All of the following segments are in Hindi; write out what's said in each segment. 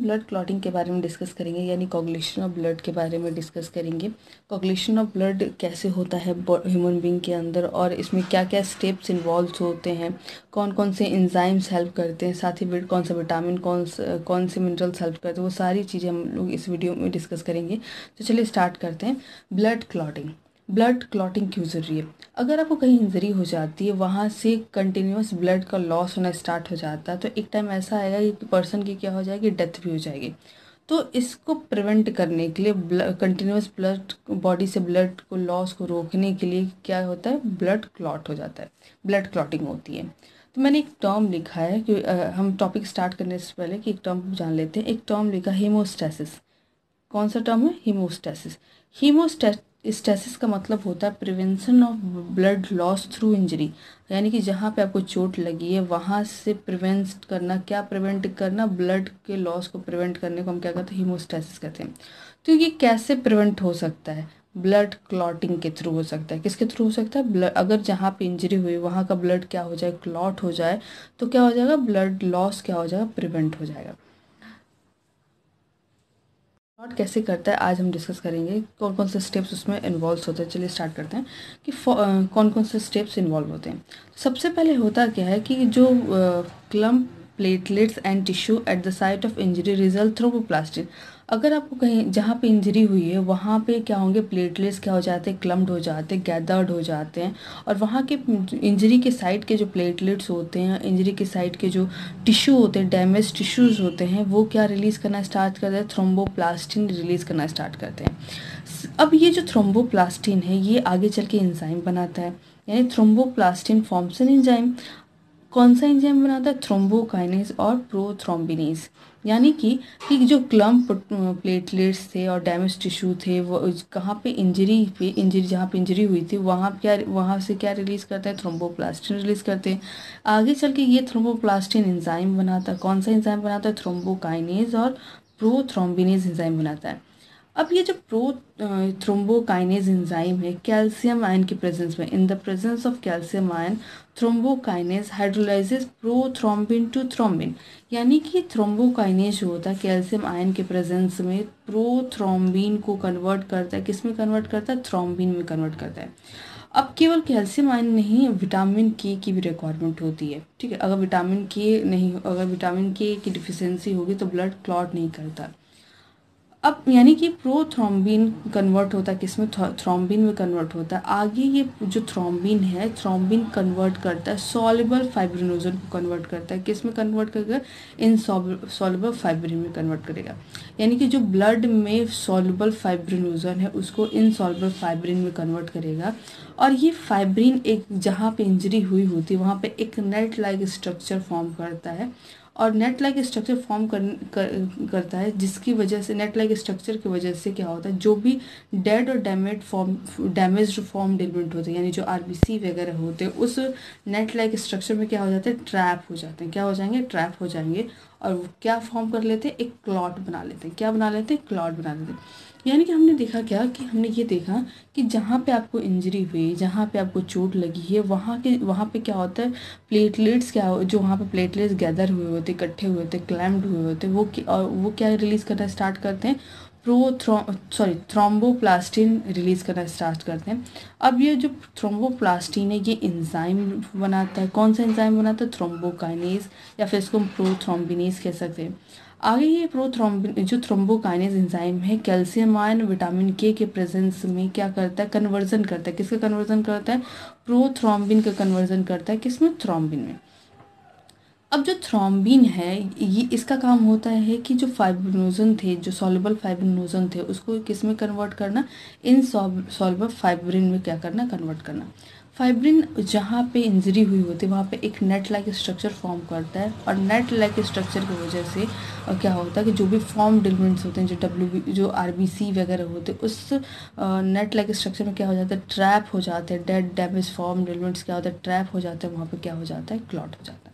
ब्लड क्लॉटिंग के बारे में डिस्कस करेंगे, यानी कोगुलेशन ऑफ ब्लड के बारे में डिस्कस करेंगे। कोगुलेशन ऑफ ब्लड कैसे होता है ह्यूमन बीइंग के अंदर, और इसमें क्या क्या स्टेप्स इन्वॉल्व होते हैं, कौन कौन से एंजाइम्स हेल्प करते हैं, साथ ही कौन सा विटामिन, कौन से मिनरल्स हेल्प करते हैं, वो सारी चीज़ें हम लोग इस वीडियो में डिस्कस करेंगे। तो चलिए स्टार्ट करते हैं। Blood clotting. ब्लड क्लॉटिंग क्यों ज़रूरी है? अगर आपको कहीं इंजरी हो जाती है, वहाँ से कंटिन्यूस ब्लड का लॉस होना स्टार्ट हो जाता है, तो एक टाइम ऐसा आएगा कि पर्सन की क्या हो जाएगी, डेथ भी हो जाएगी। तो इसको प्रिवेंट करने के लिए, कंटिन्यूस ब्लड बॉडी से ब्लड को लॉस को रोकने के लिए क्या होता है, ब्लड क्लॉट हो जाता है, ब्लड क्लॉटिंग होती है। तो मैंने एक टर्म लिखा है कि हम टॉपिक स्टार्ट करने से पहले कि एक टर्म जान लेते हैं। एक टर्म लिखा, हीमोस्टैसिस। कौन सा टर्म है? हीमोस्टैसिस। हीमोस्टैसिस का मतलब होता है prevention of blood loss through injury, यानी कि जहाँ पे आपको चोट लगी है वहाँ से प्रिवेंट करना। क्या प्रिवेंट करना? ब्लड के लॉस को प्रिवेंट करने को हम क्या कहते हैं, हीमोस्टैसिस कहते हैं। तो ये कैसे प्रिवेंट हो सकता है? ब्लड क्लॉटिंग के थ्रू हो सकता है। किसके थ्रू हो सकता है? ब्लड, अगर जहाँ पे इंजरी हुई वहाँ का ब्लड क्या हो जाए, क्लॉट हो जाए, तो क्या हो जाएगा, ब्लड लॉस क्या हो जाएगा, प्रिवेंट हो जाएगा। नॉट कैसे करता है आज हम डिस्कस करेंगे, कौन कौन से स्टेप्स उसमें इन्वॉल्व होते हैं। चलिए स्टार्ट करते हैं कि कौन कौन से स्टेप्स इन्वॉल्व होते हैं। सबसे पहले होता क्या है कि जो clump platelets and tissue at the site of injury result thromboplastin. अगर आपको कहीं जहाँ पे इंजरी हुई है वहाँ पे क्या होंगे, प्लेटलेट्स क्या हो जाते हैं, क्लम्प्ड हो जाते हैं, गैदर्ड हो जाते हैं, और वहाँ के इंजरी के साइड के जो प्लेटलेट्स होते हैं, इंजरी के साइड के जो टिश्यू होते हैं, डैमेज टिश्यूज़ होते हैं, वो क्या रिलीज़ करना स्टार्ट करते हैं, थ्रोम्बोप्लास्टिन रिलीज़ करना स्टार्ट करते हैं। अब ये जो थ्रोम्बोप्लास्टिन है ये आगे चल के एंजाइम बनाता है, यानी थ्रोम्बोप्लास्टिन फॉर्म्स एन एंजाइम। कौन सा एंजाइम बनाता है? थ्रोम्बोकाइनेज और प्रोथ्रोम्बिनेज। यानी कि जो क्लम्प प्लेटलेट्स थे और डैमेज टिश्यू थे, वो कहाँ पे, इंजरी जहाँ पे इंजरी हुई थी वहाँ से क्या रिलीज़ करता है, थ्रोम्बोप्लास्टिन रिलीज़ करते हैं। आगे चल के ये थ्रोम्बोप्लास्टिन एंजाइम बनाता है। कौन सा एंजाइम बनाता है? थ्रोम्बोकाइनेज और प्रोथ्रोम्बिनेज एंजाइम बनाता है। अब ये जो थ्रोम्बोकाइनेज एंजाइम है, कैल्शियम आयन के प्रेजेंस में, in the presence of calcium ion, thrombokinase hydrolyses prothrombin to thrombin. यानी कि थ्रोम्बोकाइनेज जो होता है कैल्शियम आयन के प्रेजेंस में प्रोथ्रोम्बिन को कन्वर्ट करता है। किस में कन्वर्ट करता है? थ्रोम्बिन में कन्वर्ट करता है। अब केवल कैल्शियम आयन नहीं, विटामिन के की भी रिक्वायरमेंट होती है। ठीक है, अगर विटामिन के नहीं, अगर विटामिन के की डिफिशियंसी होगी तो ब्लड क्लॉट नहीं करता। अब यानी कि प्रोथ्रोम्बिन कन्वर्ट होता है किसमें, थ्रोम्बिन में कन्वर्ट होता है। आगे ये जो थ्रोम्बिन है, थ्रोम्बिन कन्वर्ट करता है सॉल्युबल फाइब्रिनोजन को, कन्वर्ट करता है किसमें कन्वर्ट करेगा, इन सॉल्युबल फाइब्रिन में कन्वर्ट करेगा। यानी कि जो ब्लड में सॉल्युबल फाइब्रिनोजन है उसको इनसॉल्युबल फाइब्रिन में कन्वर्ट करेगा। और ये फाइब्रिन एक जहाँ पे इंजरी हुई होती है वहाँ पे एक नेट लाइक स्ट्रक्चर फॉर्म करता है, और नेट लाइक स्ट्रक्चर फॉर्म करता है, जिसकी वजह से, नेट लाइक स्ट्रक्चर की वजह से क्या होता है, जो भी डेड और डैमेज्ड फॉर्म एलिमेंट होते हैं, यानी जो आरबीसी वगैरह होते हैं, उस नेट लाइक स्ट्रक्चर में क्या हो जाते हैं, ट्रैप हो जाते हैं। क्या हो जाएंगे? ट्रैप हो जाएंगे, और वो क्या फॉर्म कर लेते हैं, एक क्लॉट बना लेते हैं। क्या बना लेते हैं? क्लॉट बना लेते हैं। यानी कि हमने देखा क्या, कि हमने ये देखा कि जहाँ पे आपको इंजरी हुई, जहाँ पे आपको चोट लगी है, वहाँ पे क्या होता है, प्लेटलेट्स जो वहाँ पे प्लेटलेट्स गैदर हुए होते, इकट्ठे हुए होते, क्लैम्प्ड हुए होते, वो क्या रिलीज़ करना स्टार्ट करते हैं, थ्रोम्बोप्लास्टिन रिलीज़ करना स्टार्ट करते हैं। अब ये जो थ्रोम्बोप्लास्टिन है ये एंजाइम बनाता है। कौन सा एंजाइम बनाता है? थ्रोम्बोकाइनेज, या फिर इसको हम प्रोथ्रोम्बिनेज कह सकते हैं। आगे ये प्रोथ्रोम्बिन जो थ्रोम्बोकाइनेज एंजाइम है, कैल्शियम आयन विटामिन के प्रेजेंस में क्या करता है, कन्वर्जन करता है। किसका कन्वर्जन करता है? प्रोथ्रोम्बिन का कन्वर्जन करता है। किसमें? थ्रोम्बिन में। अब जो थ्रोम्बिन है, ये इसका काम होता है कि जो फाइब्रिनोजन थे, जो सॉल्युबल फाइब्रिनोजन थे, उसको किस में कन्वर्ट करना, इन सॉल्युबल फाइब्रिन में क्या करना, कन्वर्ट करना। फाइब्रिन जहाँ पे इंजरी हुई होती है वहाँ पे एक नेट लाइक स्ट्रक्चर फॉर्म करता है, और नेट लाइक स्ट्रक्चर की वजह से क्या होता है कि जो भी फॉर्म एलिमेंट्स होते हैं, जो आरबीसी वगैरह होते हैं, उस नेट लाइक स्ट्रक्चर में क्या हो जाता है, ट्रैप हो जाते हैं। डेड डैमेज फॉर्म एलिमेंट्स क्या होता है, ट्रैप हो जाते हैं, वहाँ पे क्या हो जाता है, क्लॉट हो जाता है।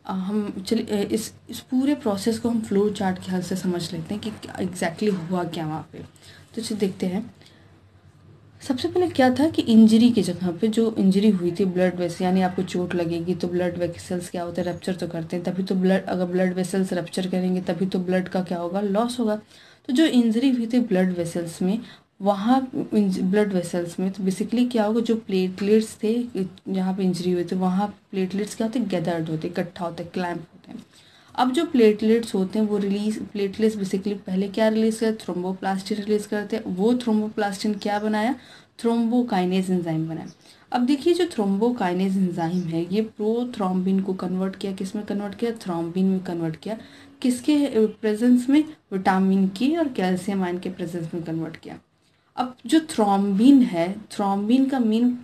हम चलिए इस पूरे प्रोसेस को हम फ्लो चार्ट के हेल्प से समझ लेते हैं कि एग्जैक्टली हुआ क्या वहाँ पे। तो चलिए देखते हैं। सबसे पहले क्या था कि इंजरी की जगह पे जो इंजरी हुई थी ब्लड वेसल, यानी आपको चोट लगेगी तो ब्लड वेसल्स क्या होते हैं, रप्चर तो करते हैं, तभी तो ब्लड, अगर ब्लड वेसल्स रप्चर करेंगे तभी तो ब्लड का क्या होगा, लॉस होगा। तो जो इंजरी हुई थी ब्लड वेसल्स में, वहाँ ब्लड वेसल्स में तो बेसिकली क्या होगा, जो प्लेटलेट्स थे जहाँ पे इंजरी हुई थी वहाँ प्लेटलेट्स क्या होते हैं, गैदर्ड होते, इकट्ठा होते, क्लैम्प होते हैं। अब जो प्लेटलेट्स होते हैं वो प्लेटलेट्स बेसिकली पहले क्या रिलीज करते, थ्रोम्बोप्लास्टिन रिलीज करते हैं। वो थ्रोम्बोप्लास्टिन क्या बनाया, थ्रोम्बोकाइनेज एंजाइम बनाया। अब देखिए जो थ्रोम्बोकाइनेज एंजाइम है ये प्रोथ्रोम्बिन को कन्वर्ट किया, किस में कन्वर्ट किया, थ्रोम्बिन में कन्वर्ट किया। किसके प्रेजेंस में, विटामिन के और कैल्शियम आयन के प्रेजेंस में कन्वर्ट किया। अब जो थ्रोम्बिन है, थ्रोम्बिन का मेन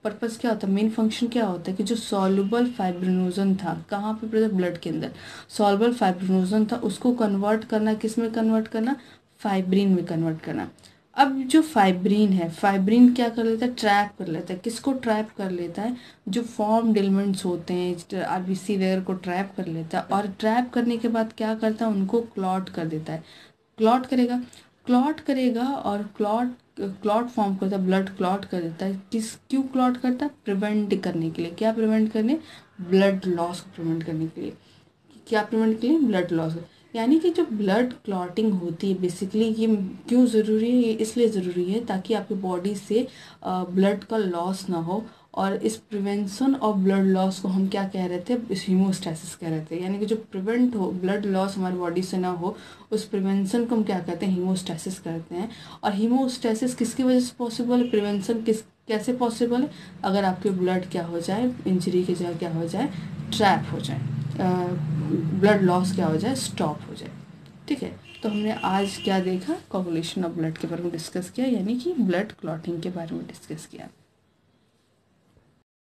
पर्पस क्या होता है, मेन फंक्शन क्या होता है कि जो सॉल्युबल फाइब्रिनोजन था, कहाँ पे प्रेजेंट, ब्लड के अंदर सॉल्युबल फाइब्रिनोजन था, उसको कन्वर्ट करना, किस में कन्वर्ट करना, फाइब्रिन में कन्वर्ट करना। अब जो फाइब्रिन है, फाइब्रिन क्या कर लेता है, ट्रैप कर लेता है, किसको ट्रैप कर लेता है, जो फॉर्म्ड एलिमेंट्स होते हैं आरबीसी वगैरह को ट्रैप कर लेता है, और ट्रैप करने के बाद क्या करता है, उनको क्लॉट कर देता है। क्लॉट करेगा, क्लॉट करेगा और क्लॉट फॉर्म करता है, ब्लड क्लॉट कर देता है। किस, क्यों क्लॉट करता है, प्रिवेंट करने के लिए, क्या प्रिवेंट करने, ब्लड लॉस को प्रिवेंट करने के लिए। क्या प्रिवेंट के लिए, ब्लड लॉस। यानी कि जो ब्लड क्लॉटिंग होती है बेसिकली ये क्यों ज़रूरी है, ये इसलिए ज़रूरी है ताकि आपकी बॉडी से ब्लड का लॉस ना हो। और इस प्रिवेंशन ऑफ ब्लड लॉस को हम क्या कह रहे थे, इस हीमोस्टैसिस कह रहे थे। यानी कि जो प्रिवेंट हो, ब्लड लॉस हमारी बॉडी से ना हो, उस प्रिवेंशन को हम क्या कहते हैं, हीमोस्टैसिस करते हैं। और हीमोस्टैसिस किसकी वजह से पॉसिबल है, प्रिवेंशन किस, कैसे पॉसिबल है, अगर आपके ब्लड क्या हो जाए, इंजरी की जगह क्या हो जाए, ट्रैप हो जाए, ब्लड लॉस क्या हो जाए, स्टॉप हो जाए। ठीक है, तो हमने आज क्या देखा, कोगुलेशन ऑफ ब्लड के बारे में डिस्कस किया, यानी कि ब्लड क्लॉटिंग के बारे में डिस्कस किया।